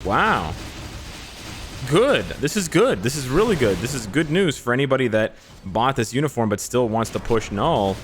Wow. Good. This is good. This is really good. This is good news for anybody that bought this uniform but still wants to push null.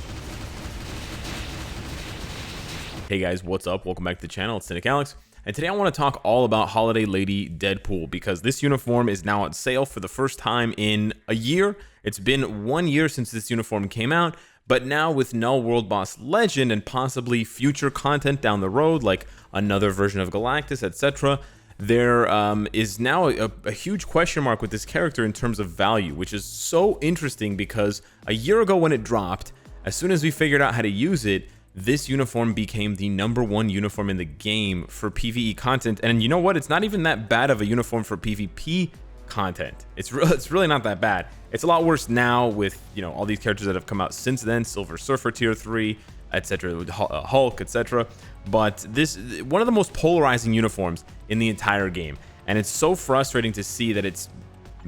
Hey guys, what's up? Welcome back to the channel. It's Cynicalex. And today I want to talk all about Holiday Lady Deadpool because this uniform is now on sale for the first time in a year. It's been 1 year since this uniform came out, but now with Null World Boss Legend and possibly future content down the road, like another version of Galactus, etc., there is now a huge question mark with this character in terms of value, which is so interesting because a year ago when it dropped, as soon as we figured out how to use it, this uniform became the #1 uniform in the game for PvE content. And you know what? It's not even that bad of a uniform for PvP content. It's really not that bad. It's a lot worse now with, you know, all these characters that have come out since then, Silver Surfer tier 3, etc., Hulk, etc. But this one of the most polarizing uniforms in the entire game, and it's so frustrating to see that it's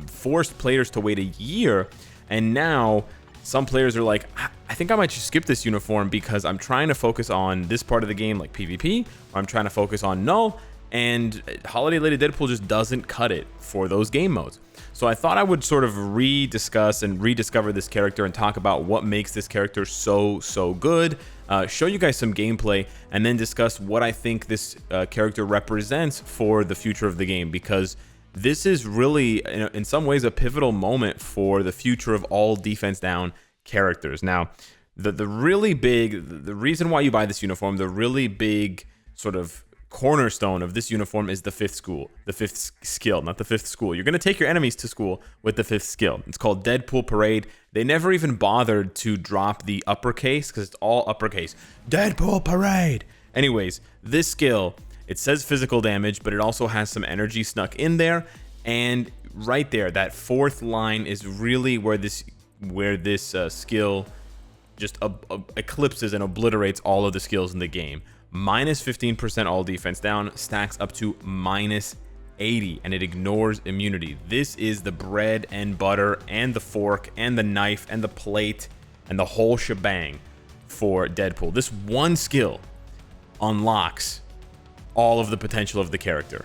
forced players to wait a year, and now some players are like, I think I might just skip this uniform because I'm trying to focus on this part of the game like PvP, or I'm trying to focus on Null, and Holiday Lady Deadpool just doesn't cut it for those game modes. So I thought I would sort of rediscuss and rediscover this character and talk about what makes this character so good, show you guys some gameplay, and then discuss what I think this character represents for the future of the game, because this is really, in some ways, a pivotal moment for the future of all defense down characters. Now, the reason why you buy this uniform, the really big sort of cornerstone of this uniform is the fifth skill, not the fifth school. You're going to take your enemies to school with the fifth skill. It's called Deadpool Parade. They never even bothered to drop the uppercase because it's all uppercase. Deadpool Parade. Anyways, this skill, it says physical damage, but it also has some energy snuck in there. And right there, that fourth line is really where this skill just eclipses and obliterates all of the skills in the game. Minus 15% all defense down stacks up to minus 80, and it ignores immunity. This is the bread and butter and the fork and the knife and the plate and the whole shebang for Deadpool. This one skill unlocks all of the potential of the character.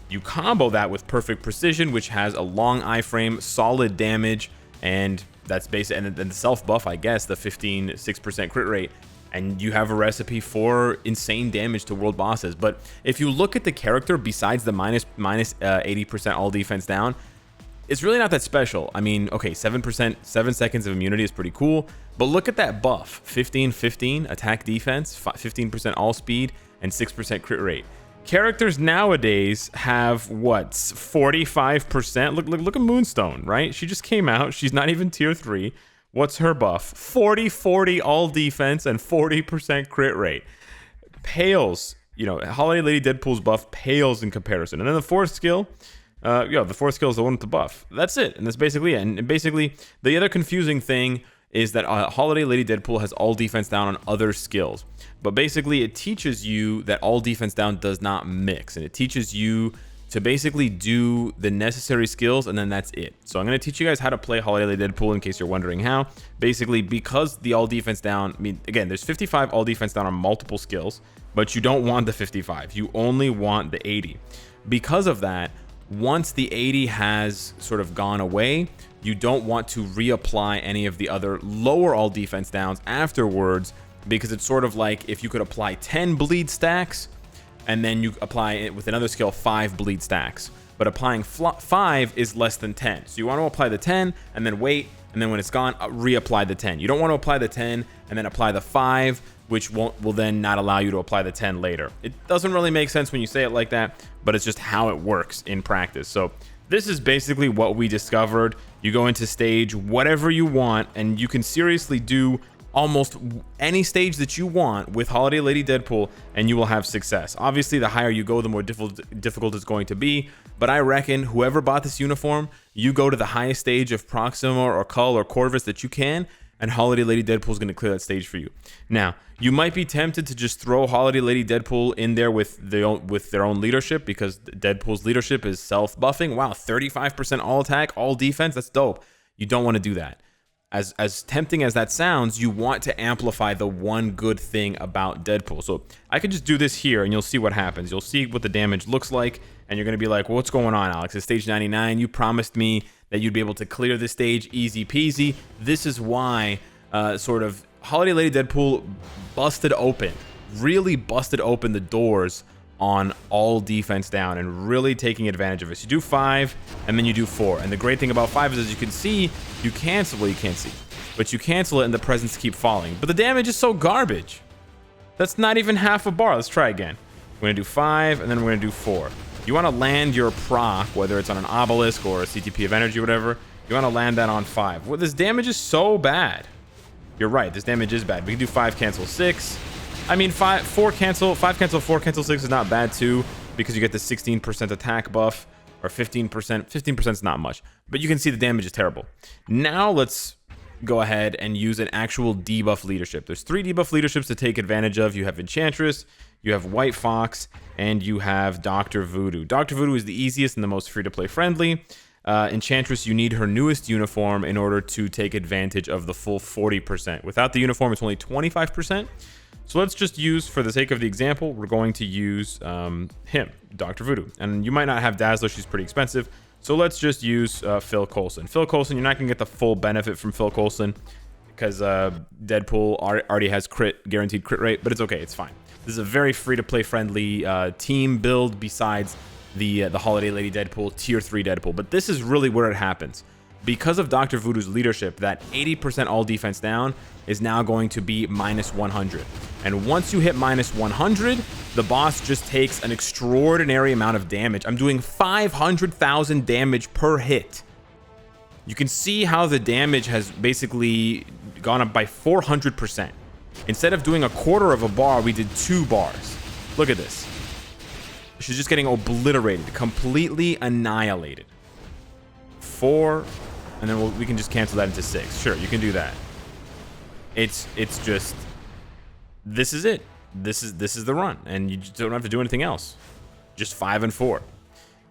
You combo that with Perfect Precision, which has a long iframe, solid damage, and that's basic, and the self buff, I guess, the 6% crit rate, and you have a recipe for insane damage to world bosses. But if you look at the character, besides the minus 80% all defense down, it's really not that special. I mean, okay, 7 seconds of immunity is pretty cool, but look at that buff: 15 attack defense, 15% all speed, and 6% crit rate. Characters nowadays have what, 45%? Look at Moonstone, right? She just came out. She's not even tier 3. What's her buff? 40 all defense and 40% crit rate. Pales, you know, Holiday Lady Deadpool's buff pales in comparison. And then the fourth skill, the fourth skill is the one with the buff. That's it, and that's basically it. And basically, the other confusing thing is that Holiday Lady Deadpool has all defense down on other skills. But basically, it teaches you that all defense down does not mix, and it teaches you to basically do the necessary skills, and then that's it. So I'm going to teach you guys how to play Holiday Lady Deadpool in case you're wondering how. Basically, because the all defense down, I mean, again, there's 55 all defense down on multiple skills, but you don't want the 55. You only want the 80. Because of that, once the 80 has sort of gone away, you don't want to reapply any of the other lower all defense downs afterwards, because it's sort of like if you could apply 10 bleed stacks, and then you apply it with another skill 5 bleed stacks, but applying 5 is less than 10. So you want to apply the 10 and then wait, and then when it's gone, reapply the 10. You don't want to apply the 10 and then apply the 5, which will then not allow you to apply the 10 later. It doesn't really make sense when you say it like that, but it's just how it works in practice. So this is basically what we discovered. You go into stage whatever you want, and you can seriously do almost any stage that you want with Holiday Lady Deadpool, and you will have success. Obviously, the higher you go, the more difficult it's going to be, but I reckon whoever bought this uniform, you go to the highest stage of Proxima or Cull or Corvus that you can, and Holiday Lady Deadpool is going to clear that stage for you. Now, you might be tempted to just throw Holiday Lady Deadpool in there with their own leadership, because Deadpool's leadership is self-buffing. Wow, 35% all attack, all defense, that's dope. You don't want to do that. as tempting as that sounds, you want to amplify the one good thing about Deadpool. So I could just do this here and you'll see what happens. You'll see what the damage looks like and you're going to be like, well, what's going on, Alex? It's stage 99. You promised me that you'd be able to clear the stage easy peasy. This is why sort of Holiday Lady Deadpool busted open, really busted open the doors on all defense down and really taking advantage of it. So you do 5 and then you do 4. And the great thing about 5 is, as you can see, you cancel, well, you can't see, but you cancel it and the presents keep falling. But the damage is so garbage. That's not even half a bar. Let's try again. We're gonna do 5 and then we're gonna do 4. You wanna land your proc, whether it's on an obelisk or a CTP of energy or whatever, you wanna land that on 5. Well, this damage is so bad. You're right, this damage is bad. We can do 5 cancel 6. I mean, 4 cancel, 5 cancel 4 cancel 6 is not bad too, because you get the 16% attack buff, or 15%. 15% is not much, but you can see the damage is terrible. Now let's go ahead and use an actual debuff leadership. There's 3 debuff leaderships to take advantage of. You have Enchantress, you have White Fox, and you have Dr. Voodoo. Dr. Voodoo is the easiest and the most free-to-play friendly. Enchantress, you need her newest uniform in order to take advantage of the full 40%. Without the uniform, it's only 25%. So let's just use, for the sake of the example, we're going to use him, Dr. Voodoo. And you might not have Dazzler, she's pretty expensive. So let's just use Phil Coulson. Phil Coulson, you're not going to get the full benefit from Phil Coulson because Deadpool already has guaranteed crit rate, but it's okay, it's fine. This is a very free-to-play friendly team build besides the Holiday Lady Deadpool, Tier 3 Deadpool. But this is really where it happens. Because of Dr. Voodoo's leadership, that 80% all defense down is now going to be minus 100. And once you hit minus 100, the boss just takes an extraordinary amount of damage. I'm doing 500,000 damage per hit. You can see how the damage has basically gone up by 400%. Instead of doing a quarter of a bar, we did 2 bars. Look at this. She's just getting obliterated, completely annihilated. 4, and then we can just cancel that into 6. Sure, you can do that. It's just, this is it. This is the run, and you just don't have to do anything else. Just 5 and 4.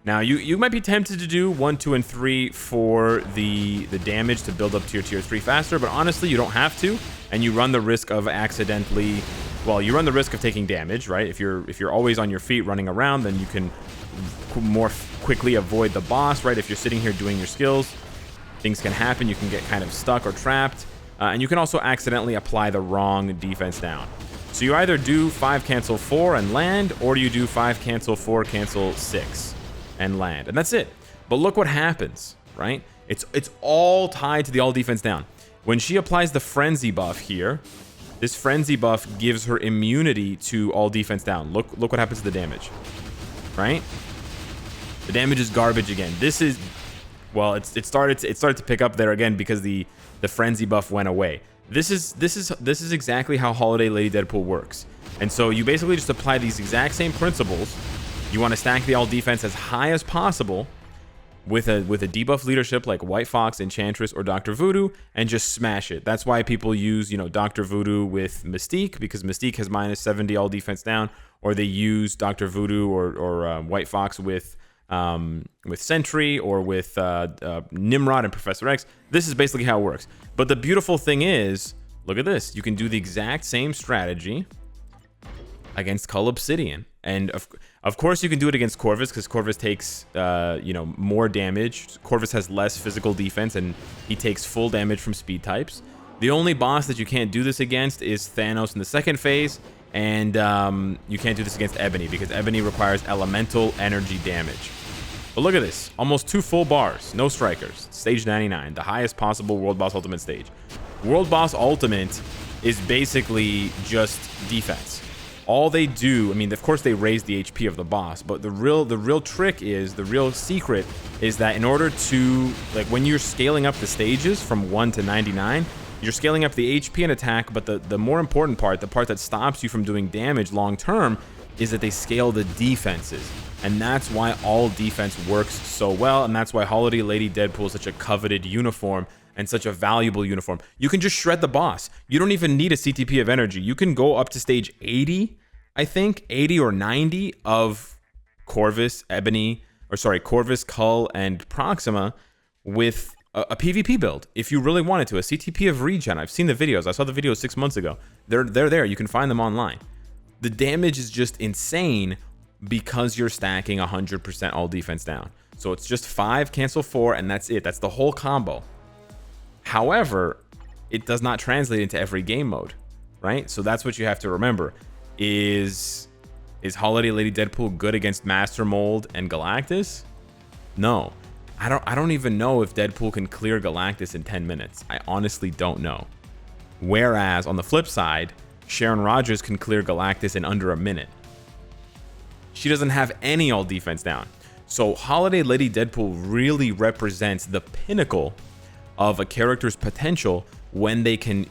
Now you might be tempted to do 1, 2, and 3 for the damage to build up to your tier 3 faster, but honestly you don't have to, and you run the risk of accidentally, well, you run the risk of taking damage, right? If you're always on your feet running around, then you can more quickly avoid the boss, right? If you're sitting here doing your skills, things can happen. You can get kind of stuck or trapped, and you can also accidentally apply the wrong defense down. So you either do 5 cancel 4 and land, or you do 5 cancel 4 cancel 6 and land, and that's it. But look what happens, right? It's all tied to the all defense down. When she applies the frenzy buff here, this frenzy buff gives her immunity to all defense down. Look what happens to the damage, right? The damage is garbage again. This is, well, it started to pick up there again because the frenzy buff went away. This is exactly how Holiday Lady Deadpool works. And so you basically just apply these exact same principles. You want to stack the all defense as high as possible with a debuff leadership like White Fox, Enchantress, or Dr. Voodoo, and just smash it. That's why people use, Dr. Voodoo with Mystique, because Mystique has minus 70 all defense down, or they use Dr. Voodoo or White Fox with Sentry, or with Nimrod and Professor X. This is basically how it works. But the beautiful thing is, look at this. You can do the exact same strategy against Cull Obsidian. And of course you can do it against Corvus, because Corvus takes more damage. Corvus has less physical defense, and he takes full damage from speed types. The only boss that you can't do this against is Thanos in the second phase, and you can't do this against Ebony, because Ebony requires elemental energy damage. But look at this, almost 2 full bars, no strikers. Stage 99, the highest possible World Boss Ultimate stage. World Boss Ultimate is basically just defense. All they do, I mean, of course they raise the HP of the boss, but the real trick is, the real secret is that in order to, like, when you're scaling up the stages from 1 to 99, you're scaling up the HP and attack, but the more important part, the part that stops you from doing damage long term, is that they scale the defenses. And that's why all defense works so well, and that's why Holiday Lady Deadpool is such a coveted uniform and such a valuable uniform. You can just shred the boss. You don't even need a CTP of energy. You can go up to stage 80, I think, 80 or 90 of Corvus, Ebony, or sorry, Corvus, Cull, and Proxima with a PvP build if you really wanted to. A CTP of regen. I've seen the videos. I saw the videos 6 months ago. They're there. You can find them online. The damage is just insane because you're stacking 100% all defense down. So it's just 5 cancel 4 and that's it. That's the whole combo. However, it does not translate into every game mode, right? So that's what you have to remember. Is Holiday Lady Deadpool good against Master Mold and Galactus? No. I don't even know if Deadpool can clear Galactus in 10 minutes. I honestly don't know. Whereas on the flip side, Sharon Rogers can clear Galactus in under a minute. She doesn't have any all defense down. So Holiday Lady Deadpool really represents the pinnacle of a character's potential when they can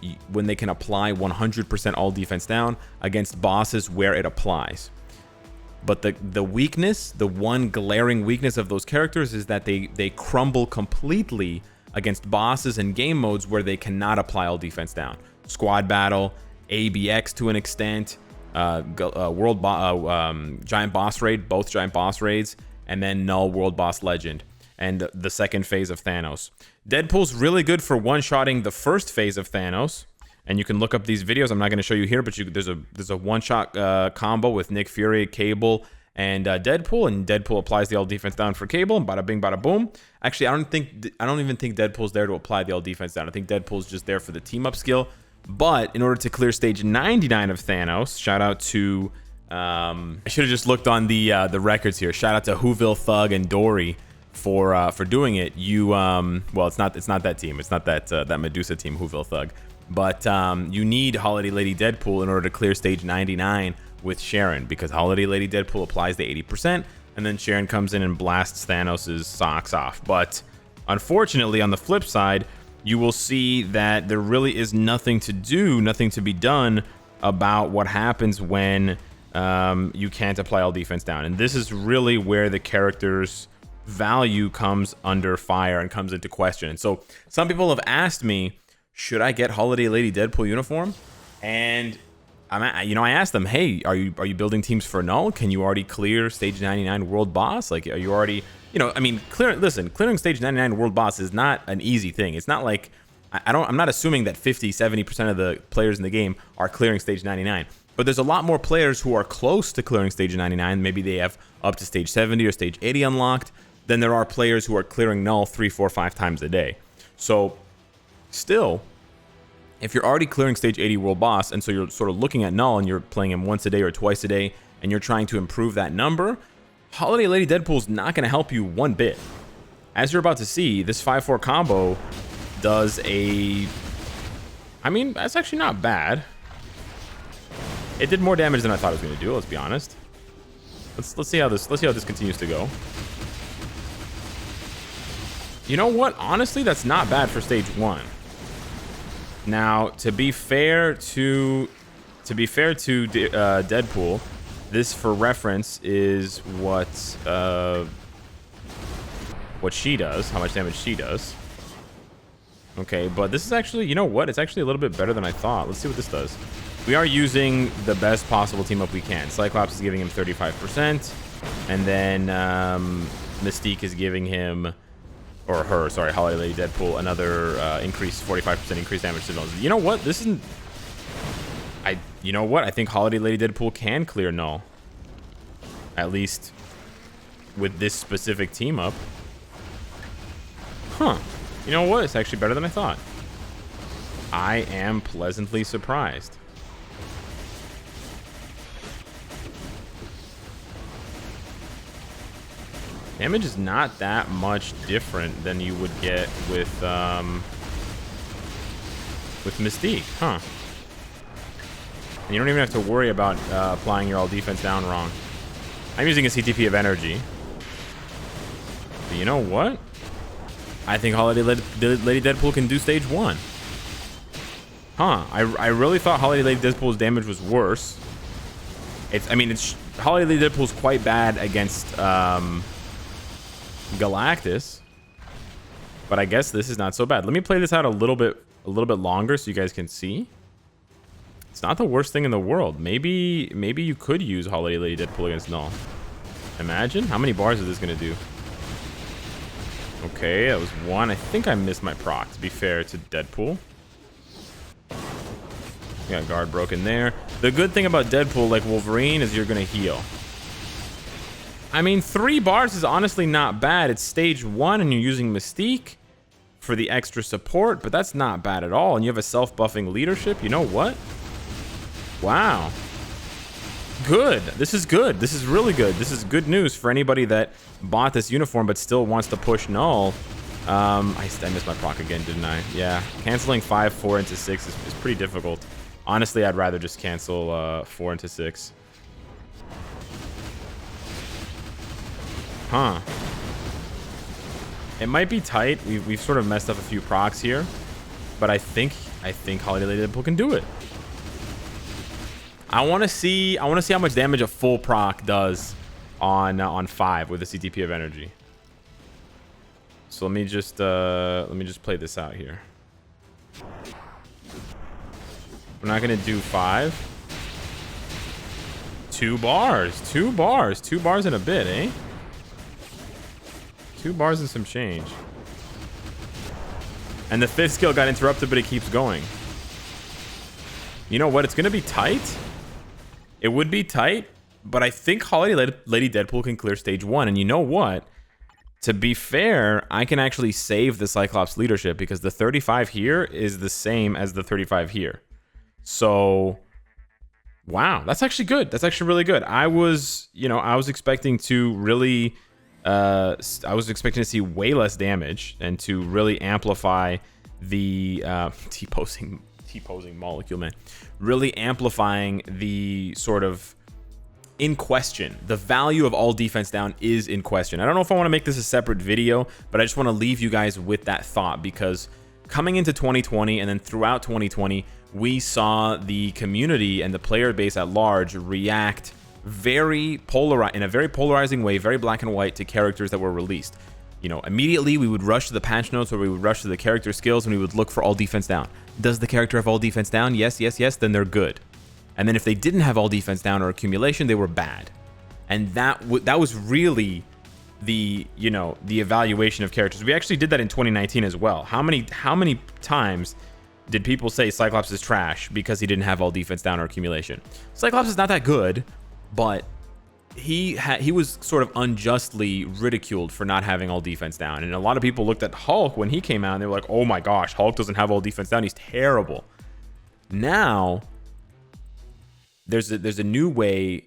apply 100% all defense down against bosses where it applies. But the weakness, the one glaring weakness of those characters is that they crumble completely against bosses and game modes where they cannot apply all defense down. Squad battle, ABX to an extent, giant boss raid, both giant boss raids, and then Knull World Boss Legend, and the second phase of Thanos. Deadpool's really good for one-shotting the first phase of Thanos. And you can look up these videos. I'm not going to show you here, but there's a one-shot combo with Nick Fury, Cable, and Deadpool. And Deadpool applies the all defense down for Cable, and bada bing, bada boom. Actually, I don't even think Deadpool's there to apply the all defense down. I think Deadpool's just there for the team up skill. But in order to clear stage 99 of Thanos, shout out to I should have just looked on the records here. Shout out to Whoville Thug and Dory for doing it. You well, it's not that team. It's not that Medusa team, Whoville Thug. But you need Holiday Lady Deadpool in order to clear stage 99 with Sharon, because Holiday Lady Deadpool applies the 80%, and then Sharon comes in and blasts Thanos' socks off. But unfortunately, on the flip side, you will see that there really is nothing to do, nothing to be done about what happens when you can't apply all defense down. And this is really where the character's value comes under fire and comes into question. And so some people have asked me, should I get Holiday Lady Deadpool uniform? And I asked them, hey, are you building teams for Knull? Can you already clear stage 99 world boss? Like, are you already, clearing stage 99 world boss is not an easy thing. It's not like, I'm not assuming that 50-70% of the players in the game are clearing stage 99. But there's a lot more players who are close to clearing stage 99. Maybe they have up to stage 70 or stage 80 unlocked. Then there are players who are clearing Knull 3, 4, 5 times a day. So still, if you're already clearing stage 80 world boss, and so you're sort of looking at Knull and you're playing him once a day or twice a day, and you're trying to improve that number, Holiday Lady Deadpool's not going to help you one bit. As you're about to see, this 5-4 combo does that's actually not bad. It did more damage than I thought it was going to do, let's be honest. Let's see how this continues to go. You know what? Honestly, that's not bad for stage 1. Now, to be fair to Deadpool, this, for reference, is what she does, how much damage she does. Okay, but this is actually, you know what? It's actually a little bit better than I thought. Let's see what this does. We are using the best possible team up we can. Cyclops is giving him 35%, and then Mystique is giving him, or her, sorry, Holiday Lady Deadpool, another 45% increased damage signals. You know what? This isn't... You know what? I think Holiday Lady Deadpool can clear Knull. At least with this specific team up. Huh. You know what? It's actually better than I thought. I am pleasantly surprised. Damage is not that much different than you would get with Mystique, huh? And you don't even have to worry about applying your all defense down wrong. I'm using a CTP of energy. But you know what? I think Holiday Lady Deadpool can do stage 1. Huh? I really thought Holiday Lady Deadpool's damage was worse. Holiday Lady Deadpool's quite bad against Galactus, but I guess this is not so bad. Let me play this out a little bit longer so you guys can see. It's not the worst thing in the world. Maybe you could use Holiday Lady Deadpool against Knull. Imagine how many bars is this gonna do. Okay, that was one. I think I missed my proc, to be fair to Deadpool. Got guard broken there. The good thing about Deadpool, like Wolverine, is you're going to heal. I mean, 3 bars is honestly not bad. It's stage 1 and you're using Mystique for the extra support, but that's not bad at all. And you have a self-buffing leadership. You know what? Wow. Good. This is good. This is really good. This is good news for anybody that bought this uniform but still wants to push null. I missed my proc again, didn't I? Yeah. Canceling 5, 4 into 6 is pretty difficult. Honestly, I'd rather just cancel 4 into 6. Huh. It might be tight. We've sort of messed up a few procs here, but I think Holiday Lady Deadpool can do it. I want to see how much damage a full proc does on 5 with a CTP of energy. So let me just play this out here. We're not gonna do 5. 2 bars, 2 bars, 2 bars in a bit, eh? 2 bars and some change. And the 5th skill got interrupted, but it keeps going. You know what? It's gonna be tight. It would be tight, but I think Holiday Lady Deadpool can clear stage 1. And you know what? To be fair, I can actually save the Cyclops leadership because the 35 here is the same as the 35 here. So, wow, that's actually good. That's actually really good. I was expecting to really, I was expecting to see way less damage and to really amplify the T-posing molecule, man. Really amplifying the sort of in question. The value of all defense down is in question. I don't know if I want to make this a separate video, but I just want to leave you guys with that thought because coming into 2020 and then throughout 2020, we saw the community and the player base at large react in a very polarizing way, very black and white to characters that were released. You know, immediately we would rush to the patch notes or we would rush to the character skills and we would look for all defense down. Does the character have all defense down? Yes, yes, yes, then they're good. And then if they didn't have all defense down or accumulation, they were bad. And that was really the evaluation of characters. We actually did that in 2019 as well. How many times did people say Cyclops is trash because he didn't have all defense down or accumulation? Cyclops is not that good, but he was sort of unjustly ridiculed for not having all defense down. And a lot of people looked at Hulk when he came out and they were like, oh my gosh, Hulk doesn't have all defense down. He's terrible. Now, there's a new way,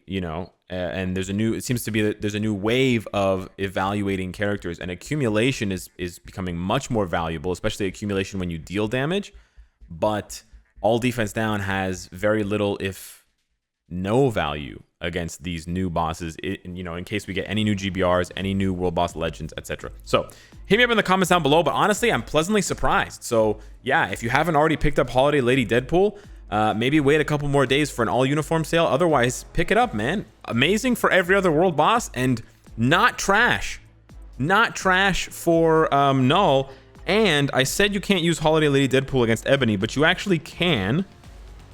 and it seems to be that there's a new wave of evaluating characters, and accumulation is becoming much more valuable, especially accumulation when you deal damage. But all defense down has very little, if no value against these new bosses, in case we get any new GBRs, any new World Boss Legends, etc. So hit me up in the comments down below, but honestly, I'm pleasantly surprised. So yeah, if you haven't already picked up Holiday Lady Deadpool, maybe wait a couple more days for an all uniform sale. Otherwise, pick it up, man. Amazing for every other world boss and not trash. Not trash for Null. And I said you can't use Holiday Lady Deadpool against Ebony, but you actually can,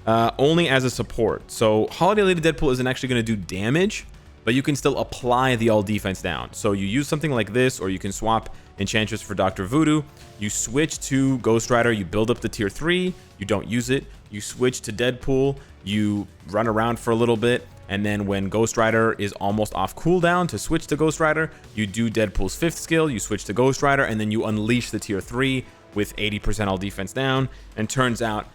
only as a support. So Holiday Lady Deadpool isn't actually going to do damage, but you can still apply the all defense down. So you use something like this, or you can swap Enchantress for Dr. Voodoo. You switch to Ghost Rider, you build up the tier 3, you don't use it. You switch to Deadpool, you run around for a little bit, and then when Ghost Rider is almost off cooldown to switch to Ghost Rider, you do Deadpool's 5th skill, you switch to Ghost Rider, and then you unleash the tier 3 with 80% all defense down, and turns out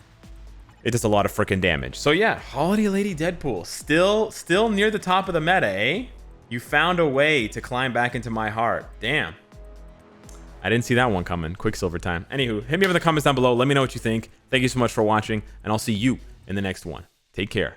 it does a lot of freaking damage. So yeah, Holiday Lady Deadpool, still near the top of the meta, eh? You found a way to climb back into my heart. Damn. I didn't see that one coming. Quicksilver time. Anywho, hit me up in the comments down below. Let me know what you think. Thank you so much for watching, and I'll see you in the next one. Take care.